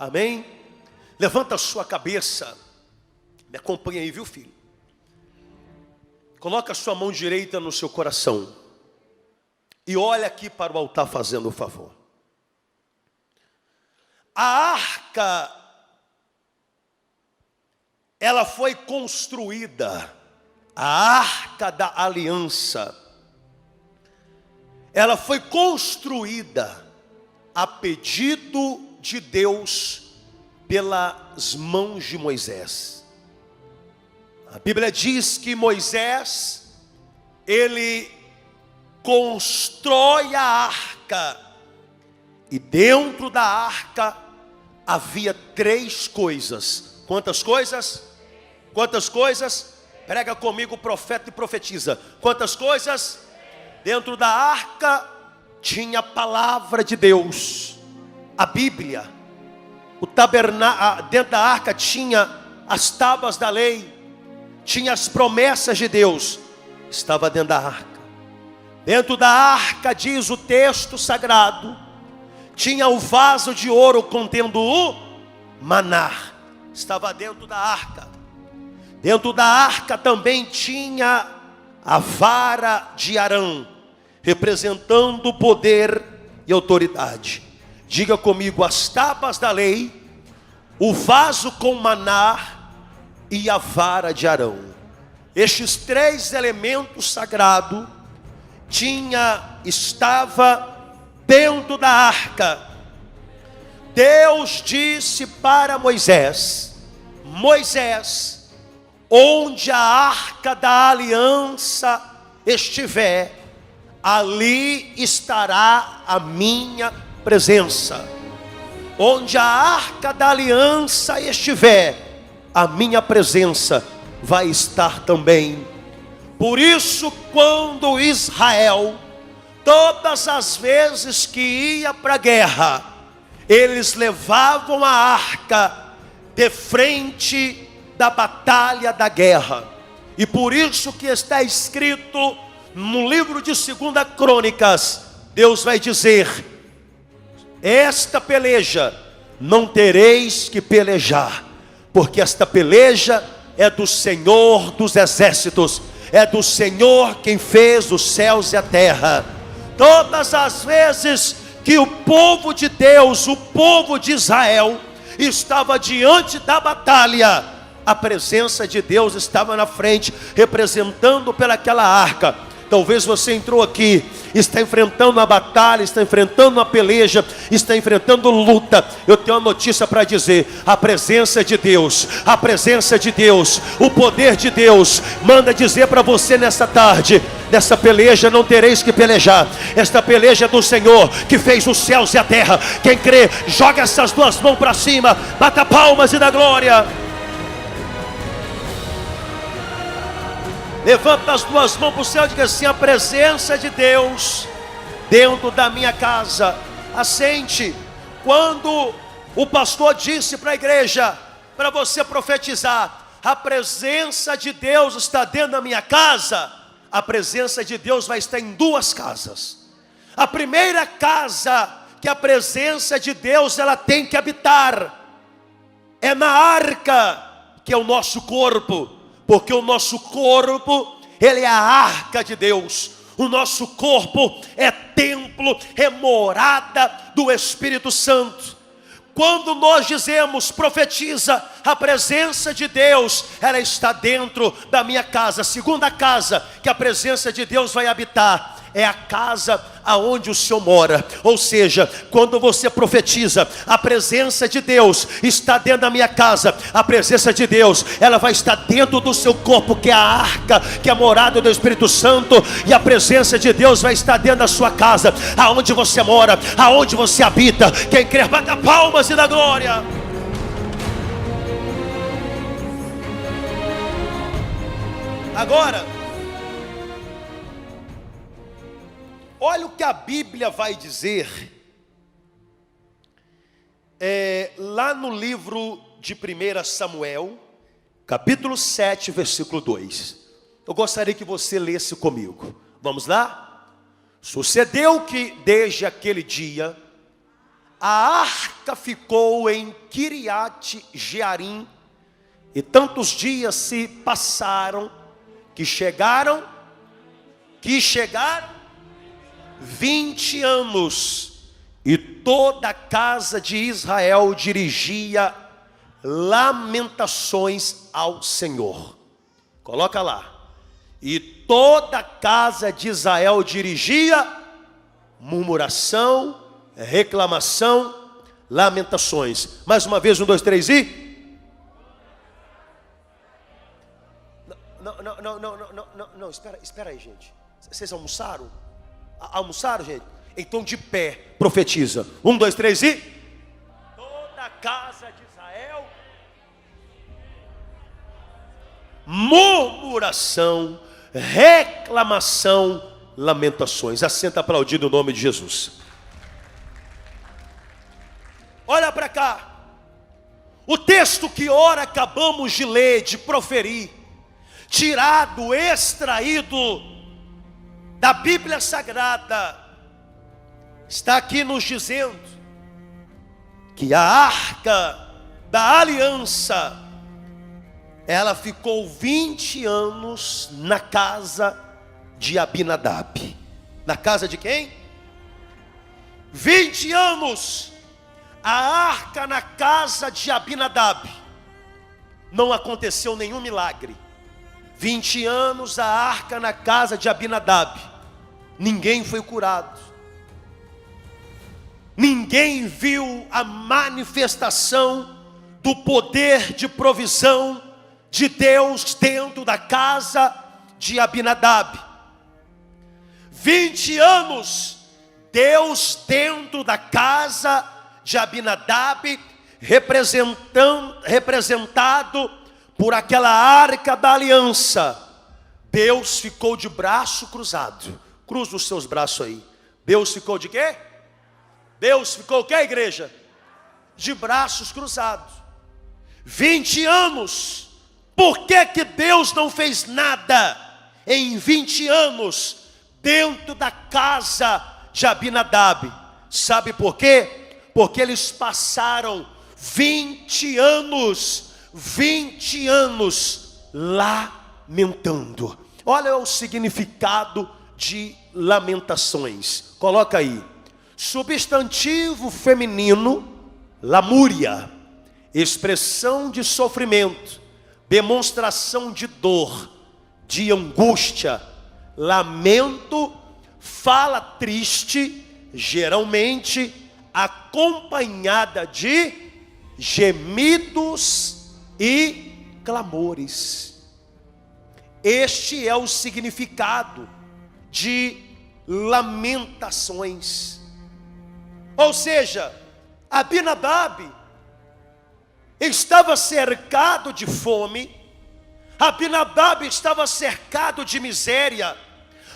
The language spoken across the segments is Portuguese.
Amém? Levanta a sua cabeça. Me acompanha aí, viu, filho? Coloca a sua mão direita no seu coração. E olha aqui para o altar fazendo o favor. A arca, ela foi construída, a arca da aliança, ela foi construída a pedido de Deus pelas mãos de Moisés. A Bíblia diz que Moisés, ele constrói a arca, e dentro da arca havia 3 coisas. Quantas coisas? Quantas coisas? Prega comigo, profeta, e profetiza. Quantas coisas? Dentro da arca tinha a palavra de Deus, a Bíblia. Dentro da arca tinha as tábuas da lei, tinha as promessas de Deus, estava dentro da arca. Dentro da arca, diz o texto sagrado, tinha o vaso de ouro contendo o maná, estava dentro da arca. Dentro da arca também tinha a vara de Arão, representando o poder e autoridade. Diga comigo: as tábuas da lei, o vaso com maná e a vara de Arão. Estes 3 elementos sagrados estava dentro da arca. Deus disse para Moisés: Moisés, onde a arca da aliança estiver, ali estará a minha presença. Onde a arca da aliança estiver, a minha presença vai estar também. Por isso, quando Israel, todas as vezes que ia para a guerra, eles levavam a arca de frente da batalha da guerra. E por isso que está escrito no livro de 2 Crônicas, Deus vai dizer: esta peleja não tereis que pelejar, porque esta peleja é do Senhor dos exércitos, é do Senhor quem fez os céus e a terra. Todas as vezes que o povo de Deus, o povo de Israel, estava diante da batalha, a presença de Deus estava na frente, representando pelaquela arca. Talvez você entrou aqui, está enfrentando uma batalha, está enfrentando uma peleja, está enfrentando luta. Eu tenho uma notícia para dizer: a presença de Deus, a presença de Deus, o poder de Deus manda dizer para você nessa tarde: nessa peleja não tereis que pelejar. Esta peleja é do Senhor que fez os céus e a terra. Quem crê, joga essas 2 mãos para cima, bata palmas e dá glória. Levanta as 2 mãos para o céu e diga assim: a presença de Deus dentro da minha casa. Assente. Quando o pastor disse para a igreja, para você profetizar: a presença de Deus está dentro da minha casa, a presença de Deus vai estar em 2 casas. A primeira casa que a presença de Deus ela tem que habitar é na arca, que é o nosso corpo. Porque o nosso corpo, ele é a arca de Deus. O nosso corpo é templo, é morada do Espírito Santo. Quando nós dizemos, profetiza, a presença de Deus, ela está dentro da minha casa. A segunda casa que a presença de Deus vai habitar é a casa aonde o Senhor mora. Ou seja, quando você profetiza, a presença de Deus está dentro da minha casa. A presença de Deus, ela vai estar dentro do seu corpo, que é a arca, que é a morada do Espírito Santo. E a presença de Deus vai estar dentro da sua casa, aonde você mora, aonde você habita. Quem quer, bata palmas e dá glória. Agora, olha o que a Bíblia vai dizer lá no livro de 1 Samuel, capítulo 7, versículo 2. Eu gostaria que você lesse comigo. Vamos lá? Sucedeu que desde aquele dia a arca ficou em Kiriat Jearim, e tantos dias se passaram, que chegaram 20 anos, e toda a casa de Israel dirigia lamentações ao Senhor. Coloca lá. E toda a casa de Israel dirigia murmuração, reclamação, lamentações. Mais uma vez, 1, 2, 3 e... Não, espera aí, gente. Vocês almoçaram? Almoçaram, gente? Então de pé, profetiza. 1, 2, 3 e... Toda a casa de Israel... murmuração, reclamação, lamentações. Assenta aplaudindo o nome de Jesus. Olha para cá. O texto que ora acabamos de ler, de proferir, tirado, extraído da Bíblia Sagrada, está aqui nos dizendo que a arca da aliança, ela ficou 20 anos na casa de Abinadab. Na casa de quem? 20 anos a arca na casa de Abinadab. Não aconteceu nenhum milagre. 20 anos a arca na casa de Abinadab. Ninguém foi curado. Ninguém viu a manifestação do poder de provisão de Deus dentro da casa de Abinadab. 20 anos, Deus dentro da casa de Abinadab, representado por aquela arca da aliança. Deus ficou de braço cruzado. Cruza os seus braços aí. Deus ficou de quê? Deus ficou o quê, igreja? De braços cruzados. 20 anos. Por que que Deus não fez nada em 20 anos dentro da casa de Abinadab? Sabe por quê? Porque eles passaram 20 anos lamentando. Olha o significado de lamentações. Coloca aí. Substantivo feminino, lamúria, expressão de sofrimento, demonstração de dor, de angústia, lamento, fala triste, geralmente acompanhada de gemidos e clamores. Este é o significado de lamentações. Ou seja, Abinadab estava cercado de fome, Abinadab estava cercado de miséria,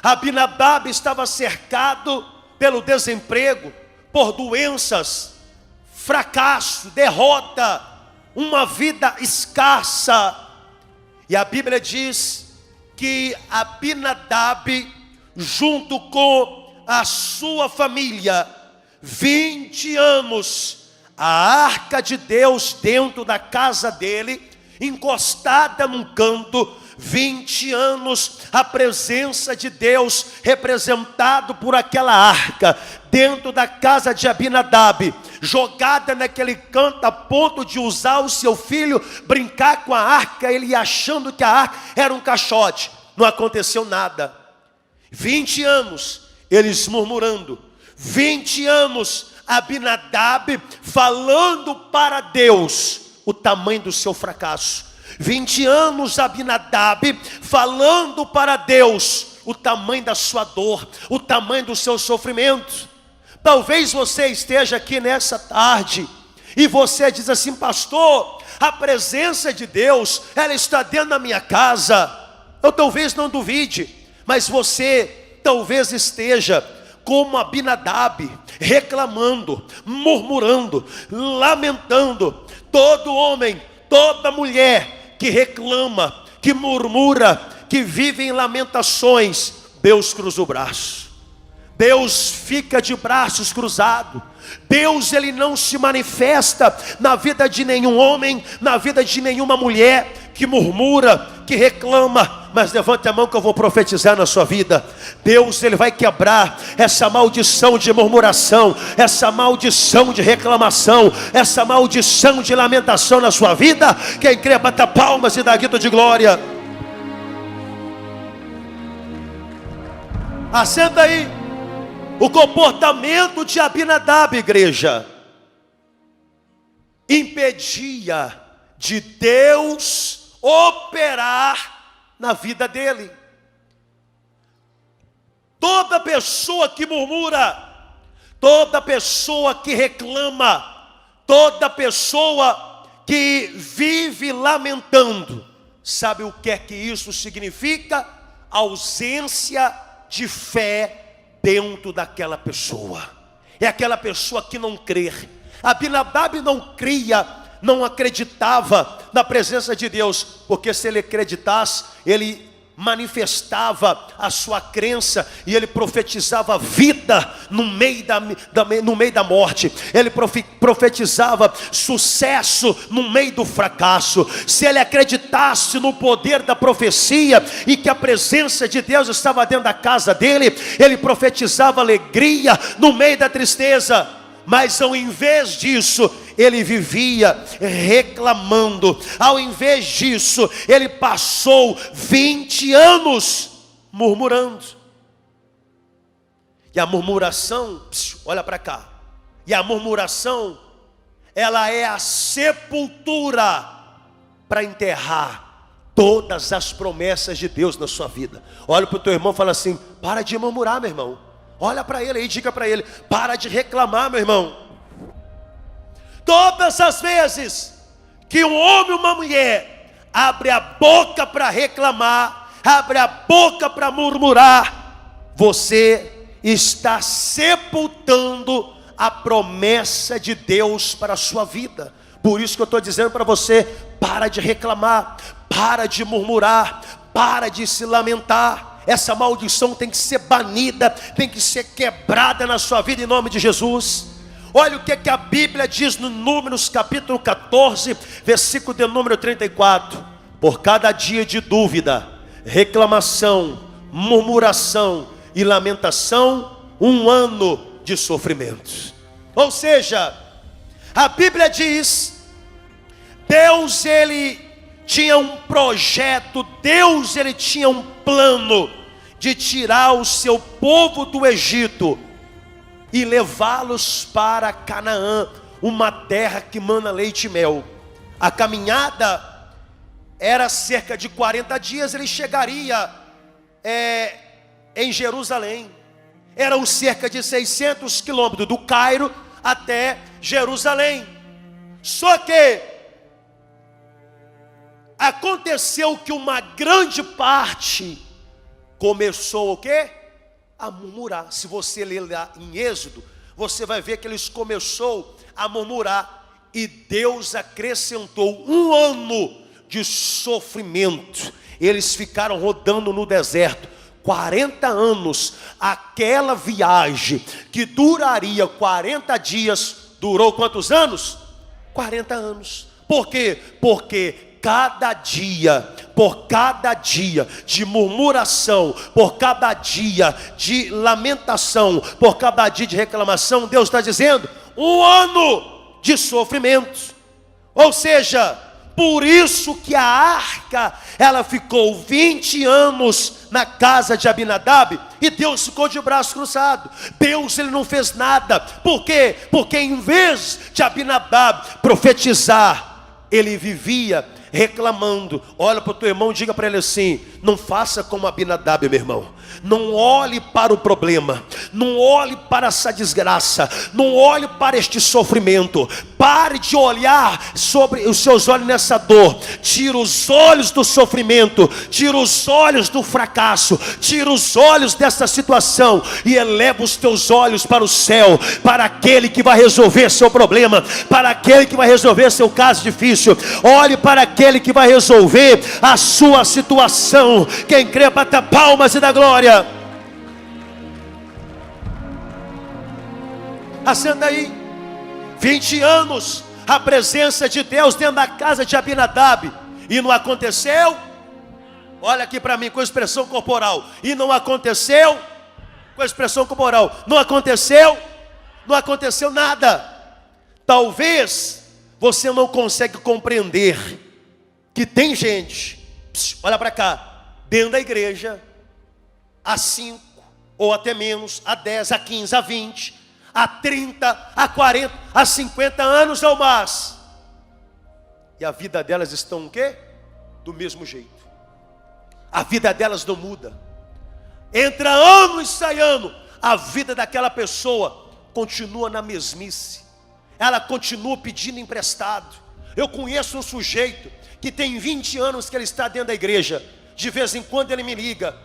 Abinadab estava cercado pelo desemprego, por doenças, fracasso, derrota, uma vida escassa. E a Bíblia diz que Abinadab, junto com a sua família, 20 anos, a arca de Deus dentro da casa dele, encostada num canto, 20 anos, a presença de Deus representado por aquela arca, dentro da casa de Abinadab, jogada naquele canto a ponto de usar o seu filho, brincar com a arca, ele achando que a arca era um caixote. Não aconteceu nada. 20 anos, eles murmurando, 20 anos, Abinadab falando para Deus o tamanho do seu fracasso. 20 anos Abinadab falando para Deus o tamanho da sua dor, o tamanho do seu sofrimento. Talvez você esteja aqui nessa tarde e você diz assim: pastor, a presença de Deus, ela está dentro da minha casa. Eu talvez não duvide, mas você talvez esteja como Abinadab, reclamando, murmurando, lamentando. Todo homem, toda mulher que reclama, que murmura, que vive em lamentações, Deus cruza o braço. Deus fica de braços cruzados. Deus, ele não se manifesta na vida de nenhum homem, na vida de nenhuma mulher que murmura, que reclama. Mas levante a mão que eu vou profetizar na sua vida. Deus, ele vai quebrar essa maldição de murmuração, essa maldição de reclamação, essa maldição de lamentação na sua vida. Quem crê, bata palmas e dá grito de glória. Assenta aí. O comportamento de Abinadab, igreja, impedia de Deus operar na vida dele. Toda pessoa que murmura, toda pessoa que reclama, toda pessoa que vive lamentando, sabe o que é que isso significa? Ausência de fé dentro daquela pessoa. É aquela pessoa que não crê. Abinadab não cria, não acreditava na presença de Deus, porque se ele acreditasse, ele manifestava a sua crença e ele profetizava vida no meio da morte. Ele profetizava sucesso no meio do fracasso. Se ele acreditasse no poder da profecia e que a presença de Deus estava dentro da casa dele, ele profetizava alegria no meio da tristeza. Mas ao invés disso, ele vivia reclamando. Ao invés disso, ele passou 20 anos murmurando. E a murmuração, olha para cá. E a murmuração, ela é a sepultura para enterrar todas as promessas de Deus na sua vida. Olha para o teu irmão e fala assim: para de murmurar, meu irmão. Olha para ele aí, diga para ele: para de reclamar, meu irmão. Todas as vezes que um homem ou uma mulher abre a boca para reclamar, abre a boca para murmurar, você está sepultando a promessa de Deus para a sua vida. Por isso que eu estou dizendo para você: para de reclamar, para de murmurar, para de se lamentar. Essa maldição tem que ser banida, tem que ser quebrada na sua vida em nome de Jesus. Olha o que a Bíblia diz no Números capítulo 14, versículo de número 34. Por cada dia de dúvida, reclamação, murmuração e lamentação, 1 ano de sofrimento. Ou seja, a Bíblia diz, Deus ele tinha um projeto, Deus ele tinha um plano de tirar o seu povo do Egito e levá-los para Canaã, uma terra que mana leite e mel. A caminhada era cerca de 40 dias, ele chegaria em Jerusalém. Eram cerca de 600 quilômetros do Cairo até Jerusalém. Só que aconteceu que uma grande parte começou o quê? A murmurar. Se você ler lá em Êxodo, você vai ver que eles começou a murmurar. E Deus acrescentou 1 ano de sofrimento. Eles ficaram rodando no deserto 40 anos. Aquela viagem que duraria 40 dias, durou quantos anos? 40 anos. Por quê? Porque por cada dia de murmuração, por cada dia de lamentação, por cada dia de reclamação, Deus está dizendo 1 ano de sofrimento. Ou seja, por isso que a arca, ela ficou 20 anos na casa de Abinadab, e Deus ficou de braço cruzado. Deus ele não fez nada. Por quê? Porque em vez de Abinadab profetizar, ele vivia reclamando. Olha para o teu irmão e diga para ele assim: não faça como Abinadab, meu irmão. Não olhe para o problema, não olhe para essa desgraça, não olhe para este sofrimento. Pare de olhar sobre os seus olhos nessa dor. Tira os olhos do sofrimento, tira os olhos do fracasso, tira os olhos dessa situação e eleva os teus olhos para o céu, para aquele que vai resolver seu problema, para aquele que vai resolver seu caso difícil. Olhe para aquele que vai resolver a sua situação. Quem crê, bata palmas e dá glória. Assenta aí. 20 anos, a presença de Deus dentro da casa de Abinadab, e não aconteceu. Olha aqui para mim com a expressão corporal. E não aconteceu. Com a expressão corporal. Não aconteceu. Não aconteceu nada. Talvez você não consiga compreender que tem gente, olha para cá, dentro da igreja, há 5, ou até menos, há 10, há 15, há 20, há 30, há 40, há 50 anos ou mais. E a vida delas estão o quê? Do mesmo jeito. A vida delas não muda. Entra ano e sai ano, a vida daquela pessoa continua na mesmice. Ela continua pedindo emprestado. Eu conheço um sujeito que tem 20 anos que ele está dentro da igreja. De vez em quando ele me liga: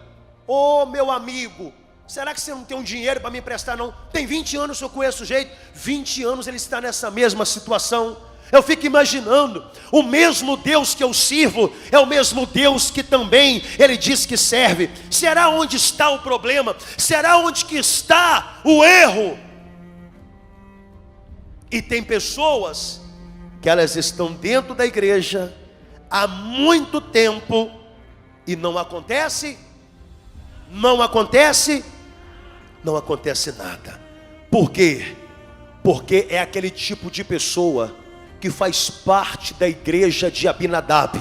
ô meu amigo, será que você não tem um dinheiro para me emprestar não? Tem 20 anos que eu conheço o sujeito, 20 anos ele está nessa mesma situação. Eu fico imaginando, o mesmo Deus que eu sirvo é o mesmo Deus que também Ele diz que serve. Será onde está o problema? Será onde que está o erro? E tem pessoas que elas estão dentro da igreja há muito tempo e não acontece nada. Por quê? Porque é aquele tipo de pessoa que faz parte da igreja de Abinadab.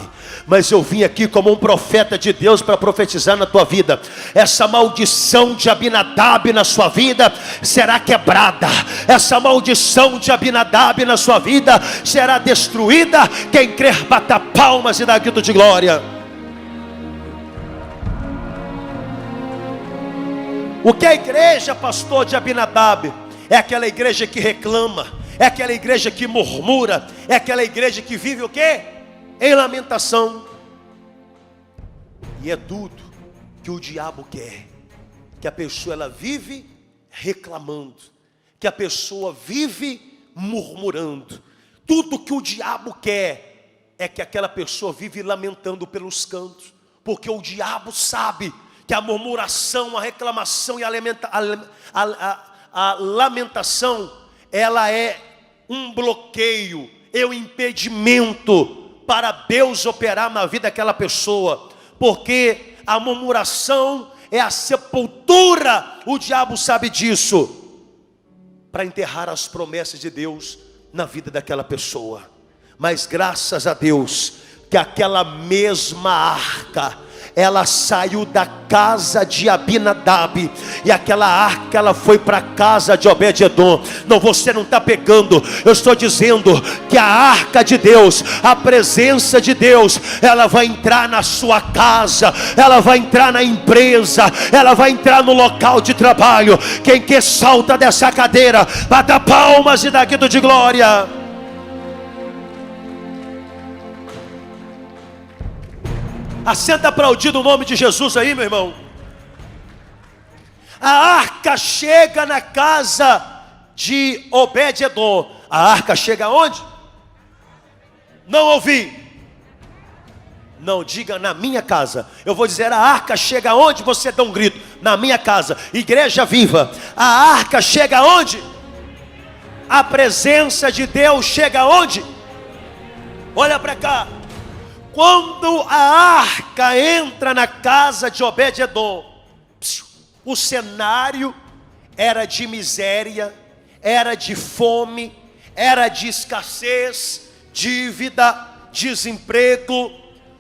Mas eu vim aqui como um profeta de Deus para profetizar na tua vida. Essa maldição de Abinadab na sua vida será quebrada. Essa maldição de Abinadab na sua vida será destruída. Quem crer, bata palmas e dá grito de glória. O que é a igreja, pastor, de Abinadab? É aquela igreja que reclama, é aquela igreja que murmura, é aquela igreja que vive o quê? Em lamentação. E é tudo que o diabo quer, que a pessoa ela vive reclamando, que a pessoa vive murmurando. Tudo que o diabo quer é que aquela pessoa vive lamentando pelos cantos, porque o diabo sabe que a murmuração, a reclamação e a lamentação, ela é um bloqueio, é um impedimento para Deus operar na vida daquela pessoa, porque a murmuração é a sepultura, o diabo sabe disso, para enterrar as promessas de Deus na vida daquela pessoa. Mas graças a Deus que aquela mesma arca, ela saiu da casa de Abinadab, e aquela arca ela foi para a casa de Obed-edom. Não, você não está pegando. Eu estou dizendo que a arca de Deus, a presença de Deus, ela vai entrar na sua casa, ela vai entrar na empresa, ela vai entrar no local de trabalho. Quem quer salta dessa cadeira, bata palmas e dá grito de glória. Assenta aplaudindo o nome de Jesus aí, meu irmão. A arca chega na casa de Obed-edom. A arca chega aonde? Não ouvi. Não, diga na minha casa. Eu vou dizer: a arca chega aonde? Você dá um grito: na minha casa. Igreja viva. A arca chega aonde? A presença de Deus chega aonde? Olha para cá. Quando a arca entra na casa de Obed-edom, o cenário era de miséria, era de fome, era de escassez, dívida, desemprego.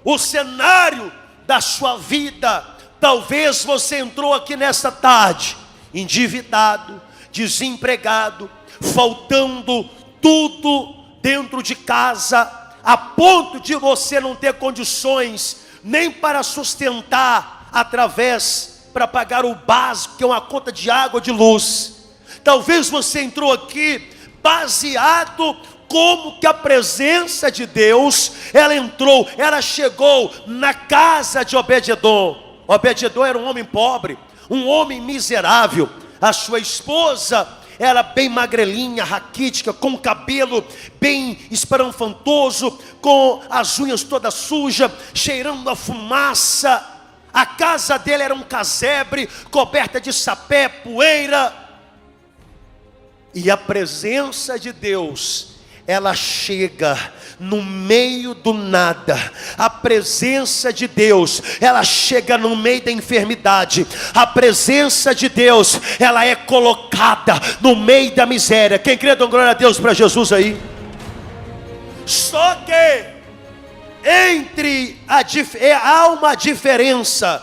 O cenário da sua vida, talvez você entrou aqui nesta tarde endividado, desempregado, faltando tudo dentro de casa, a ponto de você não ter condições nem para sustentar para pagar o básico, que é uma conta de água ou de luz. Talvez você entrou aqui baseado como que a presença de Deus, ela chegou na casa de Obed-edom. Obed-edom era um homem pobre, um homem miserável. A sua esposa era bem magrelinha, raquítica, com o cabelo bem esparanfantoso, com as unhas todas sujas, cheirando a fumaça. A casa dele era um casebre, coberta de sapé, poeira. E a presença de Deus, ela chega no meio do nada. A presença de Deus, ela chega no meio da enfermidade. A presença de Deus, ela é colocada no meio da miséria. Quem crê, dá glória a Deus para Jesus aí. Só que há uma diferença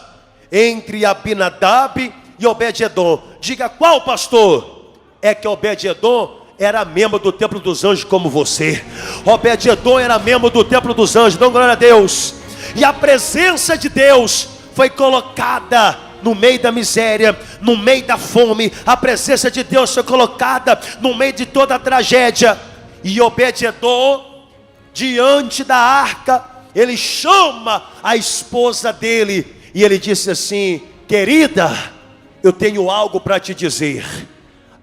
entre Abinadab e Obed-edom. Diga, qual, pastor? É que Obed-edom era membro do templo dos anjos como você. Obed-edom era membro do templo dos anjos. Dão glória a Deus. E a presença de Deus foi colocada no meio da miséria, no meio da fome. A presença de Deus foi colocada no meio de toda a tragédia. E Obed-edom, diante da arca, ele chama a esposa dele e ele disse assim: querida, eu tenho algo para te dizer.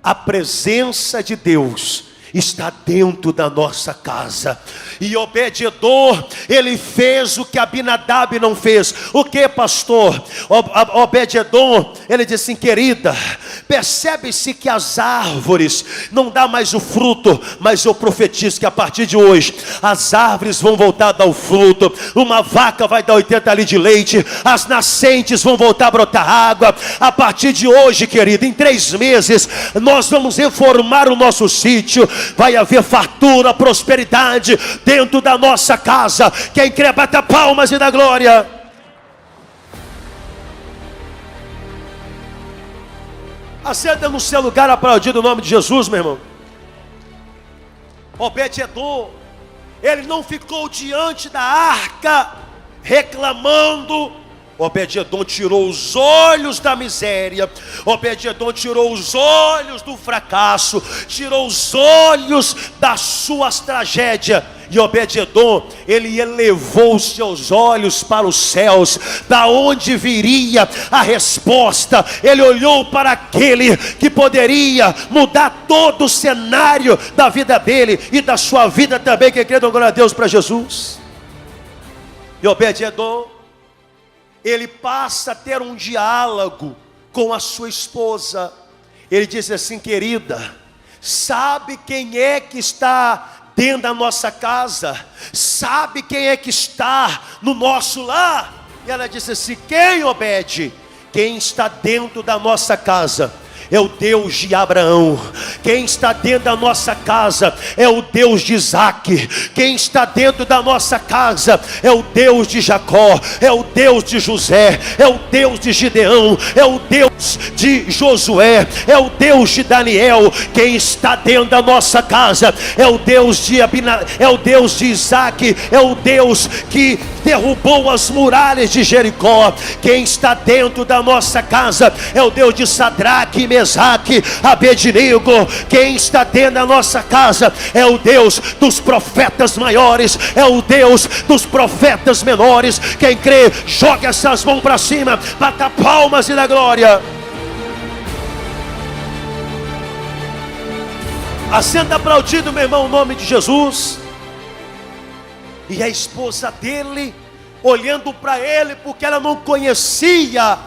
A presença de Deus está dentro da nossa casa. E Obed-edom, ele fez o que Abinadab não fez. O que, pastor? Obed-edom, ele disse assim: querida, percebe-se que as árvores não dão mais o fruto, mas eu profetizo que a partir de hoje as árvores vão voltar a dar o fruto. Uma vaca vai dar 80 litros de leite, as nascentes vão voltar a brotar água. A partir de hoje, querida, em 3 meses nós vamos reformar o nosso sítio. Vai haver fartura, prosperidade dentro da nossa casa. Quem crê, bata palmas e dá glória. Assenta no seu lugar, aplaudindo o nome de Jesus, meu irmão. Obed-edom, ele não ficou diante da arca reclamando. Obed-edom tirou os olhos da miséria. Obed-edom tirou os olhos do fracasso, tirou os olhos das suas tragédias. E Obed-edom, ele elevou os seus olhos para os céus, da onde viria a resposta. Ele olhou para aquele que poderia mudar todo o cenário da vida dele e da sua vida também. Quem crê, dá glória a Deus para Jesus. E Obed-edom, ele passa a ter um diálogo com a sua esposa. Ele diz assim: querida, sabe quem é que está dentro da nossa casa? Sabe quem é que está no nosso lar? E ela disse assim: quem, Obed? Quem está dentro da nossa casa é o Deus de Abraão. Quem está dentro da nossa casa é o Deus de Isaac. Quem está dentro da nossa casa é o Deus de Jacó, é o Deus de José, é o Deus de Gideão, é o Deus de Josué, é o Deus de Daniel. Quem está dentro da nossa casa é o Deus de é o Deus de Isaac, é o Deus que derrubou as muralhas de Jericó. Quem está dentro da nossa casa é o Deus de Sadraque, Mesaque, Abednego. Quem está dentro da nossa casa é o Deus dos profetas maiores, é o Deus dos profetas menores. Quem crê, joga essas mãos para cima, bata palmas e dá glória. Assenta aplaudido, meu irmão, em nome de Jesus. E a esposa dele, olhando para ele, porque ela não conhecia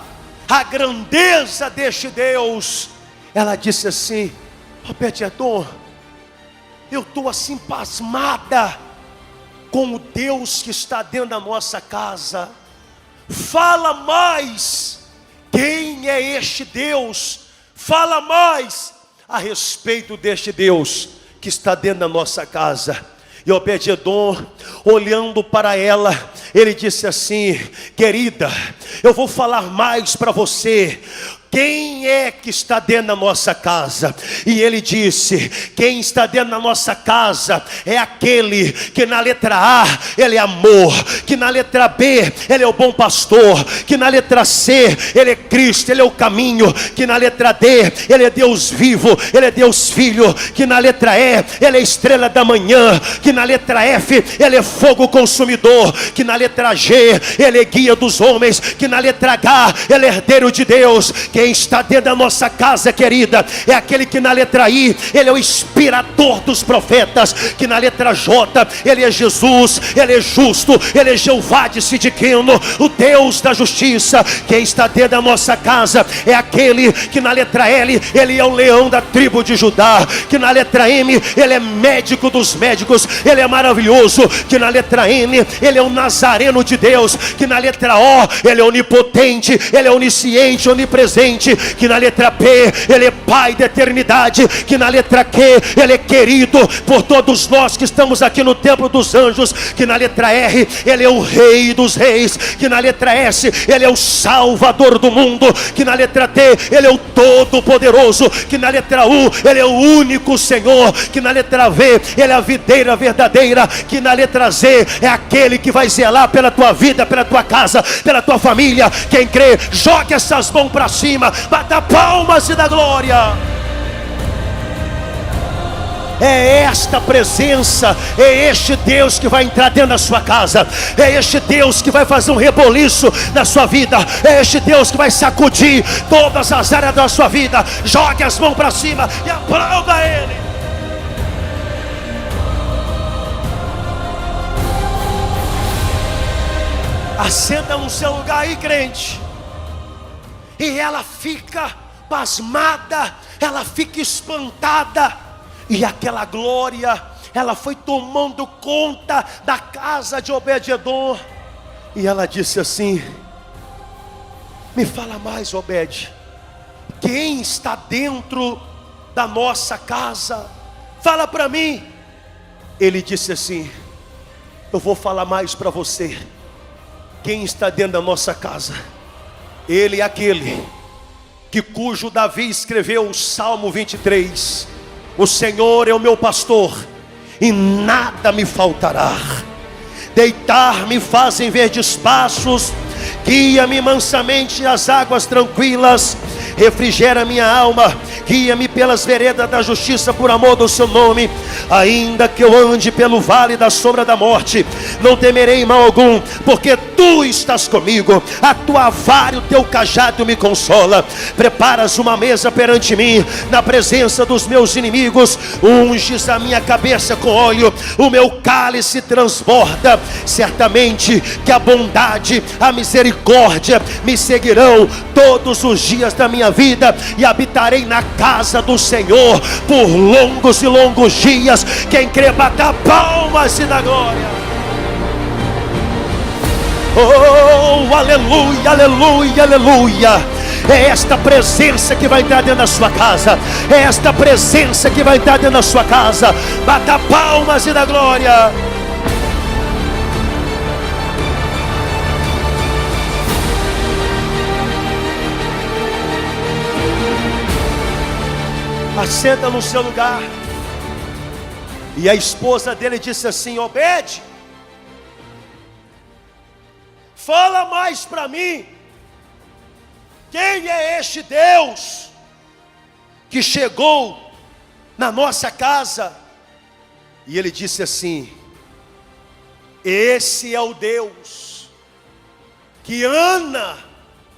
a grandeza deste Deus, ela disse assim: Obed-edom, eu estou assim pasmada com o Deus que está dentro da nossa casa. Fala mais, quem é este Deus? Fala mais a respeito deste Deus que está dentro da nossa casa. E Obed-edom, olhando para ela, ele disse assim: querida, eu vou falar mais para você. Quem é que está dentro da nossa casa? E ele disse: quem está dentro da nossa casa é aquele que na letra A ele é amor, que na letra B ele é o bom pastor, que na letra C ele é Cristo, ele é o caminho, que na letra D ele é Deus vivo, ele é Deus filho, que na letra E ele é estrela da manhã, que na letra F ele é fogo consumidor, que na letra G ele é guia dos homens, que na letra H ele é herdeiro de Deus. Quem está dentro da nossa casa, querida, é aquele que na letra I, ele é o inspirador dos profetas, que na letra J, ele é Jesus, ele é justo, ele é Jeová de Sidiquino, o Deus da justiça. Quem está dentro da nossa casa é aquele que na letra L, ele é o leão da tribo de Judá, que na letra M, ele é médico dos médicos, ele é maravilhoso, que na letra N, ele é o Nazareno de Deus, que na letra O, ele é onipotente, ele é onisciente, onipresente, que na letra P, ele é Pai da eternidade, que na letra Q, ele é querido por todos nós que estamos aqui no templo dos anjos, que na letra R, ele é o Rei dos reis, que na letra S, ele é o Salvador do mundo, que na letra T, ele é o Todo-Poderoso, que na letra U, ele é o único Senhor, que na letra V, ele é a videira verdadeira, que na letra Z, é aquele que vai zelar pela tua vida, pela tua casa, pela tua família. Quem crê, jogue essas mãos para cima, bata palmas e dá glória. É esta presença, é este Deus que vai entrar dentro da sua casa, é este Deus que vai fazer um reboliço na sua vida, é este Deus que vai sacudir todas as áreas da sua vida. Jogue as mãos para cima e aplauda Ele. Assenta no seu lugar aí, crente. E ela fica pasmada, ela fica espantada. E aquela glória, ela foi tomando conta da casa de Obed-edom. E ela disse assim: me fala mais, Obed, quem está dentro da nossa casa? Fala para mim. Ele disse assim: eu vou falar mais para você. Quem está dentro da nossa casa? Ele é aquele cujo Davi escreveu o Salmo 23. O Senhor é o meu pastor, e nada me faltará. Deitar-me fazem verdes pastos, guia-me mansamente às águas tranquilas, refrigera minha alma, guia-me pelas veredas da justiça por amor do seu nome. Ainda que eu ande pelo vale da sombra da morte, não temerei mal algum, porque tu estás comigo, a tua vara e o teu cajado me consola. Preparas uma mesa perante mim, na presença dos meus inimigos, unges a minha cabeça com óleo, o meu cálice transborda. Certamente que a bondade, a misericórdia me seguirão todos os dias da minha vida, e habitarei na casa do Senhor por longos e longos dias. Quem crê, bata palmas e dá glória. Oh, aleluia, aleluia, aleluia. É esta presença que vai entrar dentro da sua casa, é esta presença que vai entrar dentro da sua casa. Bata palmas e dá glória. Assenta no seu lugar. E a esposa dele disse assim: Obed, fala mais para mim. Quem é este Deus que chegou na nossa casa? E ele disse assim: esse é o Deus que Ana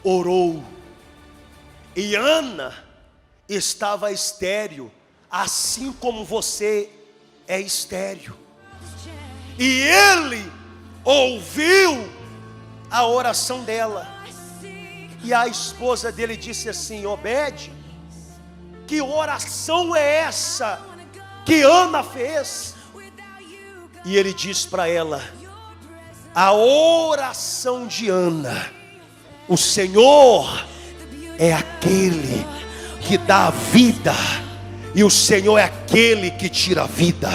orou. E Ana estava estéril, assim como você é estéril. E ele ouviu a oração dela. E a esposa dele disse assim: Obed, que oração é essa que Ana fez? E ele diz para ela: a oração de Ana. O Senhor é aquele que dá a vida, e o Senhor é aquele que tira a vida.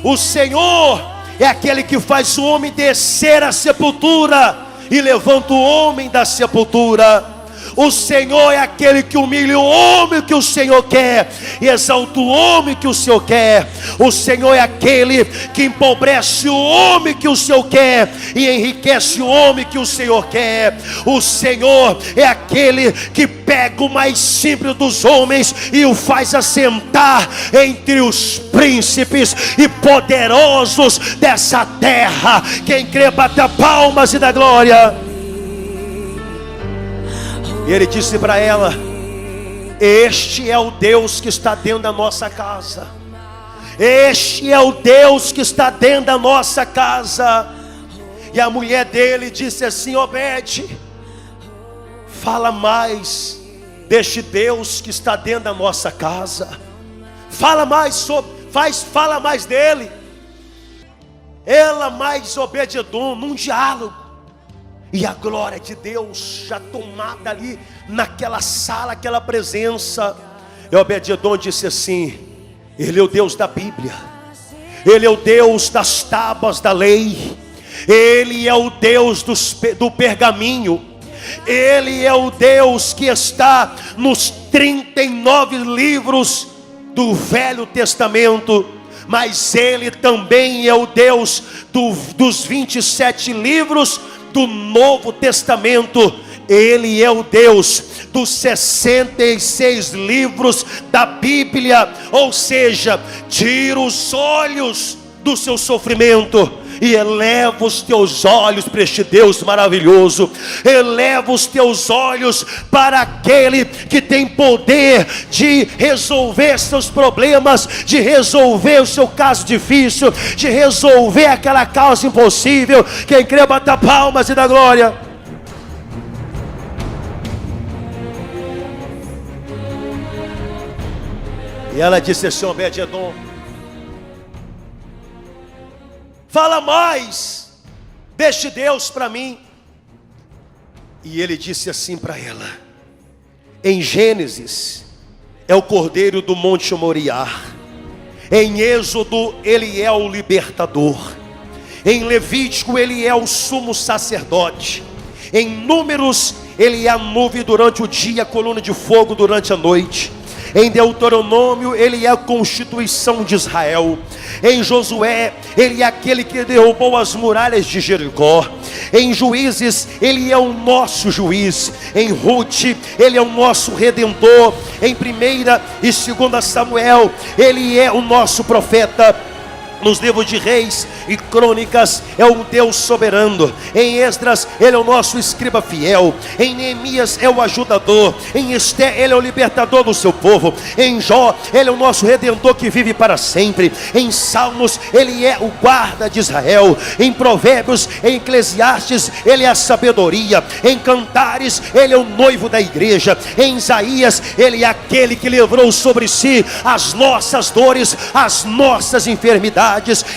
O Senhor é aquele que faz o homem descer à sepultura e levanta o homem da sepultura. O Senhor é aquele que humilha o homem que o Senhor quer e exalta o homem que o Senhor quer. O Senhor é aquele que empobrece o homem que o Senhor quer e enriquece o homem que o Senhor quer. O Senhor é aquele que pega o mais simples dos homens e o faz assentar entre os príncipes e poderosos dessa terra. Quem crê, bata palmas e dá glória. E ele disse para ela: este é o Deus que está dentro da nossa casa. Este é o Deus que está dentro da nossa casa. E a mulher dele disse assim: Obed, fala mais deste Deus que está dentro da nossa casa. Fala mais fala mais dele. Ela mais Obed-edom, num diálogo. E a glória de Deus já tomada ali naquela sala, aquela presença. E Obed-edom disse assim: ele é o Deus da Bíblia, ele é o Deus das tábuas da lei, ele é o Deus do pergaminho, ele é o Deus que está nos 39 livros do Velho Testamento, mas ele também é o Deus dos 27 livros do Novo Testamento. Ele é o Deus dos 66 livros da Bíblia. Ou seja, tira os olhos do seu sofrimento e eleva os teus olhos para este Deus maravilhoso. Eleva os teus olhos para aquele que tem poder de resolver seus problemas, de resolver o seu caso difícil, de resolver aquela causa impossível. Quem crê, bata palmas e dá glória. E ela disse assim: Obed-edom, fala mais deste Deus para mim. E ele disse assim para ela: em Gênesis é o cordeiro do Monte Moriá, em Êxodo ele é o libertador, em Levítico ele é o sumo sacerdote, em Números ele é a nuvem durante o dia, a coluna de fogo durante a noite, em Deuteronômio ele é a constituição de Israel, em Josué ele é aquele que derrubou as muralhas de Jericó, em Juízes ele é o nosso juiz, em Ruth ele é o nosso redentor, em 1ª e 2ª Samuel ele é o nosso profeta, nos livros de Reis e Crônicas é um Deus soberano, em Esdras ele é o nosso escriba fiel, em Neemias é o ajudador, em Esté ele é o libertador do seu povo, em Jó ele é o nosso redentor que vive para sempre, em Salmos ele é o guarda de Israel, em Provérbios, em Eclesiastes ele é a sabedoria, em Cantares ele é o noivo da igreja, em Isaías ele é aquele que levou sobre si as nossas dores, as nossas enfermidades,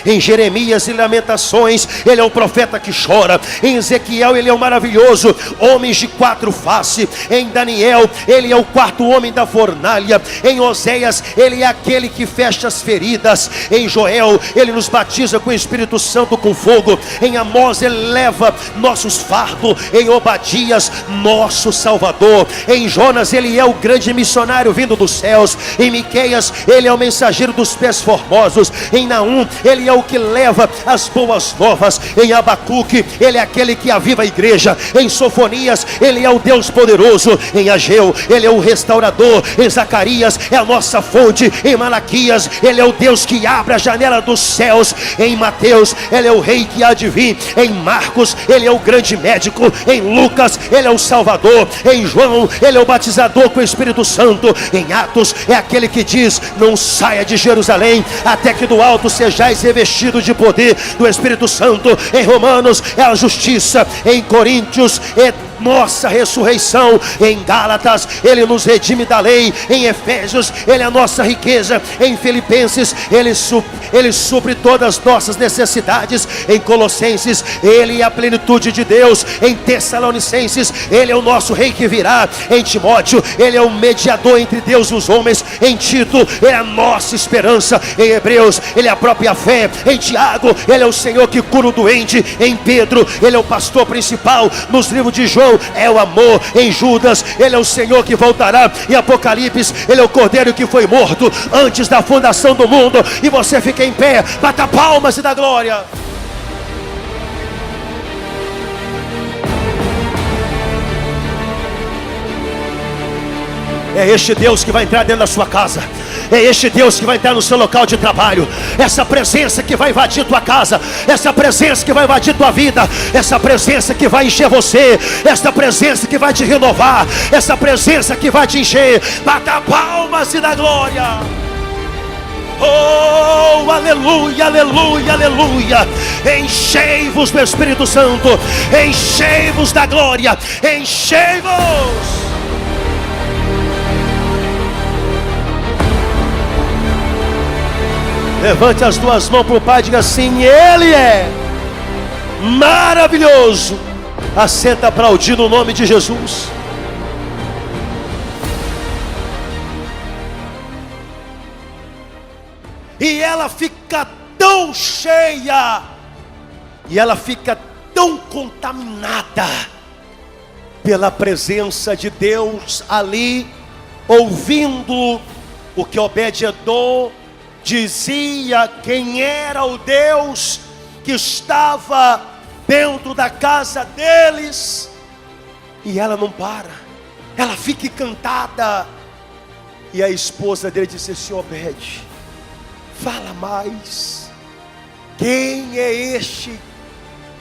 em Jeremias e Lamentações ele é o profeta que chora, em Ezequiel ele é o maravilhoso homens de 4 faces, em Daniel ele é o 4º homem da fornalha, em Oséias ele é aquele que fecha as feridas, em Joel ele nos batiza com o Espírito Santo com fogo, em Amós ele leva nossos fardos, em Obadias nosso Salvador, em Jonas ele é o grande missionário vindo dos céus, em Miqueias ele é o mensageiro dos pés formosos, em Naum ele é o que leva as boas novas, em Abacuque ele é aquele que aviva a igreja, em Sofonias ele é o Deus poderoso, em Ageu ele é o restaurador, em Zacarias é a nossa fonte, em Malaquias ele é o Deus que abre a janela dos céus, em Mateus ele é o rei que há de vir, em Marcos ele é o grande médico, em Lucas ele é o Salvador, em João ele é o batizador com o Espírito Santo, em Atos é aquele que diz: não saia de Jerusalém até que do alto sejais revestido de poder do Espírito Santo. Em Romanos é a justiça, em Coríntios é nossa ressurreição, em Gálatas ele nos redime da lei, em Efésios ele é a nossa riqueza, em Filipenses ele supre todas as nossas necessidades, em Colossenses ele é a plenitude de Deus, em Tessalonicenses ele é o nosso rei que virá, em Timóteo ele é o mediador entre Deus e os homens, em Tito ele é a nossa esperança, em Hebreus ele é a própria fé, em Tiago ele é o Senhor que cura o doente, em Pedro ele é o pastor principal, nos livros de João é o amor, em Judas ele é o Senhor que voltará, em Apocalipse ele é o cordeiro que foi morto antes da fundação do mundo. E você fica em pé, bata palmas e dá glória. É este Deus que vai entrar dentro da sua casa. É este Deus que vai entrar no seu local de trabalho. Essa presença que vai invadir tua casa. Essa presença que vai invadir tua vida. Essa presença que vai encher você. Essa presença que vai te renovar. Essa presença que vai te encher. Bata palmas e dá glória. Oh, aleluia, aleluia, aleluia. Enchei-vos do Espírito Santo. Enchei-vos da glória. Enchei-vos. Levante as duas mãos para o Pai e diga assim: Ele é maravilhoso. Assenta aplaudindo o nome de Jesus. E ela fica tão cheia, e ela fica tão contaminada pela presença de Deus ali, ouvindo o que Obed-edom dizia, quem era o Deus que estava dentro da casa deles. E ela não para, ela fica encantada. E a esposa dele disse assim: Obed, fala mais. Quem é este?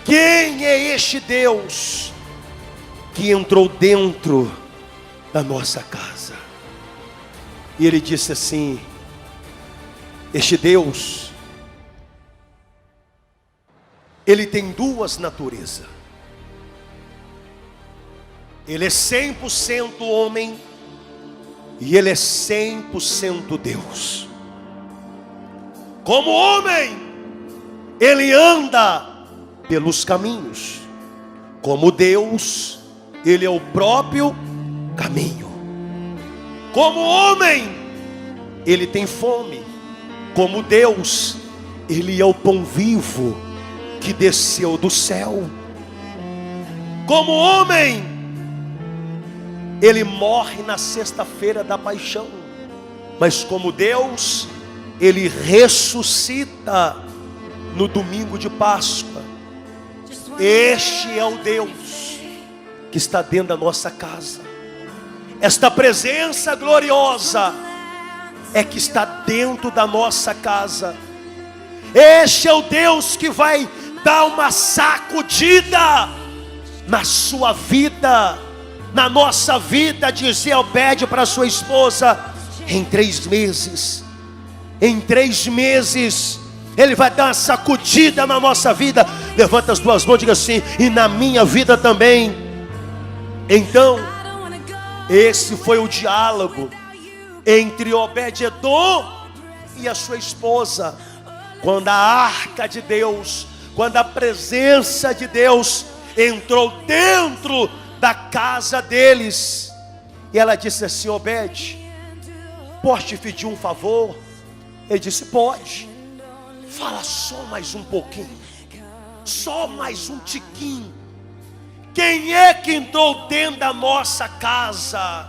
Quem é este Deus que entrou dentro da nossa casa? E ele disse assim: este Deus, ele tem duas naturezas. Ele é 100% homem e ele é 100% Deus. Como homem, ele anda pelos caminhos. Como Deus, ele é o próprio caminho. Como homem, ele tem fome. Como Deus, ele é o pão vivo que desceu do céu. Como homem, ele morre na sexta-feira da paixão. Mas como Deus, ele ressuscita no domingo de Páscoa. Este é o Deus que está dentro da nossa casa. Esta presença gloriosa é que está dentro da nossa casa. Este é o Deus que vai dar uma sacudida na sua vida, na nossa vida. Dizia Obed para sua esposa: em 3 meses, em 3 meses, ele vai dar uma sacudida na nossa vida. Levanta as duas mãos e diga assim: e na minha vida também. Então, esse foi o diálogo entre Obed-edom e a sua esposa. Quando a arca de Deus, quando a presença de Deus entrou dentro da casa deles, e ela disse assim: Obed, posso te pedir um favor? Ele disse: pode. Fala só mais um pouquinho, só mais um tiquinho. Quem é que entrou dentro da nossa casa?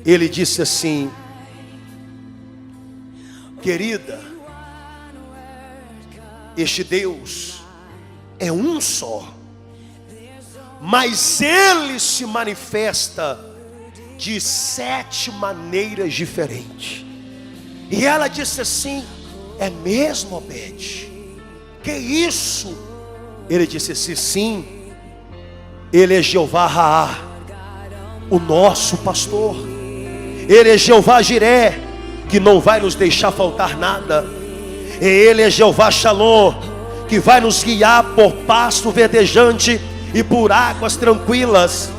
Ele disse assim: querida, este Deus é um só, mas ele se manifesta de 7 maneiras diferentes. E ela disse assim: é mesmo, Obed? Que isso? Ele disse assim: sim, ele é Jeová Raá, o nosso pastor. Ele é Jeová Jiré, que não vai nos deixar faltar nada. Ele é Jeová Shalom, que vai nos guiar por pasto verdejante e por águas tranquilas.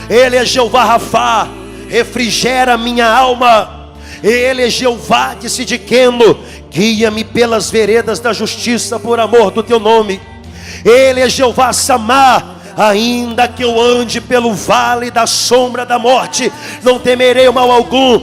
Ele é Jeová Rafá, refrigera minha alma. Ele é Jeová de Sidiqueno, guia-me pelas veredas da justiça por amor do teu nome. Ele é Jeová Samá, ainda que eu ande pelo vale da sombra da morte, não temerei mal algum,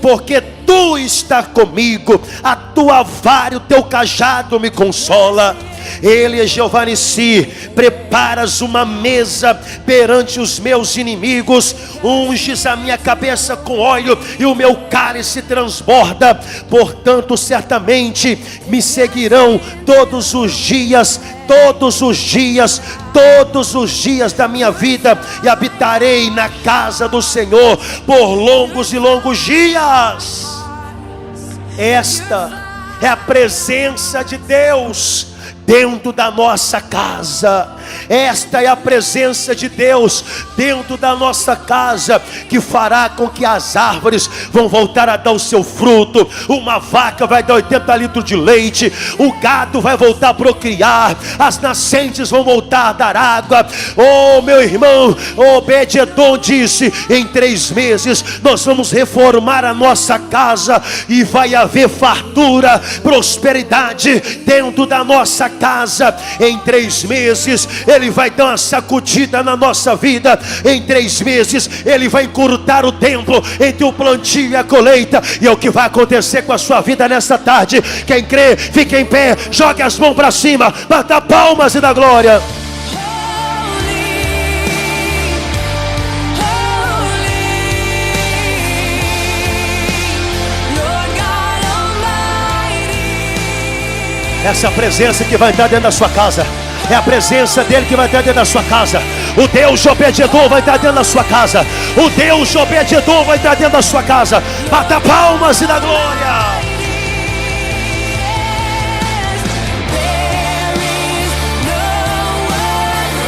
porque tu estás comigo, a tua vara e o teu cajado me consola. Ele é Jeová Nissi, preparas uma mesa perante os meus inimigos, unges a minha cabeça com óleo e o meu cálice transborda. Portanto, certamente me seguirão todos os dias, todos os dias, todos os dias da minha vida, e habitarei na casa do Senhor por longos e longos dias. Esta é a presença de Deus dentro da nossa casa. Esta é a presença de Deus dentro da nossa casa, que fará com que as árvores vão voltar a dar o seu fruto. Uma vaca vai dar 80 litros de leite, o gado vai voltar a procriar, as nascentes vão voltar a dar água. Oh, meu irmão, Obed-edom disse: em 3 meses nós vamos reformar a nossa casa e vai haver fartura, prosperidade dentro da nossa casa. Em 3 meses Ele vai dar uma sacudida na nossa vida. Em 3 meses Ele vai encurtar o tempo entre o plantio e a colheita. E é o que vai acontecer com a sua vida nessa tarde. Quem crê, fique em pé, jogue as mãos para cima, bata palmas e dá glória. Essa presença que vai estar dentro da sua casa, é a presença dele que vai estar dentro da sua casa. O Deus de Obed-edom vai estar dentro da sua casa. O Deus de Obed-edom vai estar dentro da sua casa. Bata palmas e dá glória.